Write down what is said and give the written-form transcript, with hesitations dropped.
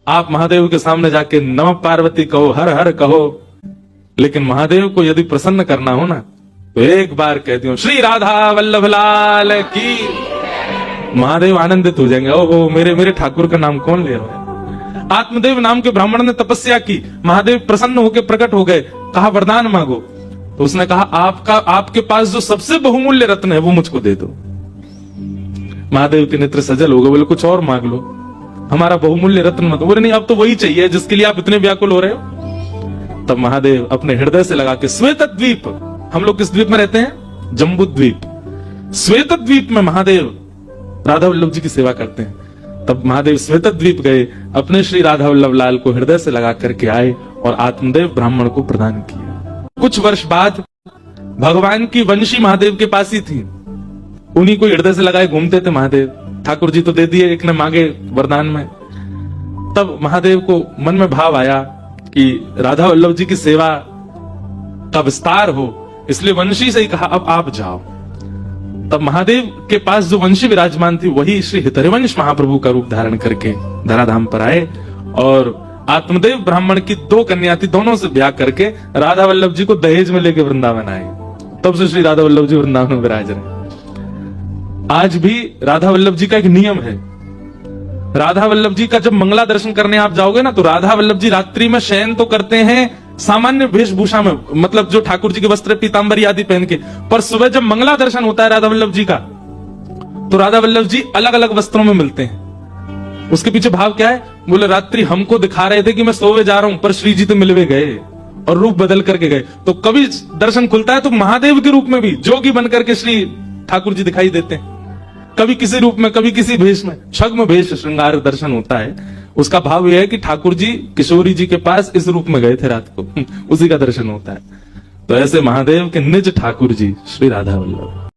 आप महादेव के सामने जाके नमः पार्वती कहो, हर हर कहो, लेकिन महादेव को यदि प्रसन्न करना हो ना तो एक बार कहती हूँ श्री राधा वल्लभ लाल की, महादेव आनंदित हो जाएंगे। ओहो मेरे ठाकुर का नाम कौन ले रहा है। आत्मदेव नाम के ब्राह्मण ने तपस्या की, महादेव प्रसन्न होकर प्रकट हो गए, कहा वरदान मांगो। तो उसने कहा आपके पास जो सबसे बहुमूल्य रत्न है वो मुझको दे दो। महादेव के नेत्र सजल हो गए, बोले कुछ और मांग लो, हमारा बहुमूल्य रत्न मत। बोले नहीं अब तो वही चाहिए जिसके लिए आप इतने व्याकुल हो रहे हो। तब महादेव अपने हृदय से लगा के, श्वेत द्वीप, हम लोग किस द्वीप में रहते हैं, जम्बू द्वीप, श्वेत द्वीप में महादेव राधा वल्लभ जी की सेवा करते हैं। तब महादेव श्वेत द्वीप गए, अपने श्री राधा वल्लभ लाल को हृदय से लगा करके आए और आत्मदेव ब्राह्मण को प्रदान किया। कुछ वर्ष बाद भगवान की वंशी महादेव के पास ही थी, उन्हीं को हृदय से लगाए घूमते थे महादेव। ठाकुर जी तो दे दिए, एक ने मांगे वरदान में। तब महादेव को मन में भाव आया कि राधा वल्लभ जी की सेवा का विस्तार हो, इसलिए वंशी से ही कहा अब आप जाओ। तब महादेव के पास जो वंशी विराजमान थी वही श्री हितरिवंश महाप्रभु का रूप धारण करके धराधाम पर आए और आत्मदेव ब्राह्मण की 2 कन्या थी, दोनों से ब्याह करके राधा वल्लभ जी को दहेज में लेके वृंदावन आए। तब से श्री राधा वल्लभ जी वृंदावन में विराज रहे। आज भी राधा वल्लभ जी का एक नियम है, राधा वल्लभ जी का जब मंगला दर्शन करने आप जाओगे ना तो राधा वल्लभ जी रात्रि में शयन तो करते हैं सामान्य वेशभूषा में, मतलब जो ठाकुर जी के वस्त्र पीतांबरी आदि पहन के, पर सुबह जब मंगला दर्शन होता है राधा वल्लभ जी का तो राधा वल्लभ जी अलग अलग वस्त्रों में मिलते हैं। उसके पीछे भाव क्या है, बोले रात्रि हमको दिखा रहे थे कि मैं सोवे जा रहा हूं, पर श्री जी तो मिलवे गए और रूप बदल करके गए। तो कभी दर्शन खुलता है तो महादेव के रूप में भी जोगी बनकर के श्री ठाकुर जी दिखाई देते हैं, कभी किसी रूप में, कभी किसी भेष में, छद्म भेष श्रृंगार दर्शन होता है। उसका भाव यह है कि ठाकुर जी किशोरी जी के पास इस रूप में गए थे रात को, उसी का दर्शन होता है। तो ऐसे महादेव के निज ठाकुर जी श्री राधा वल्लभ।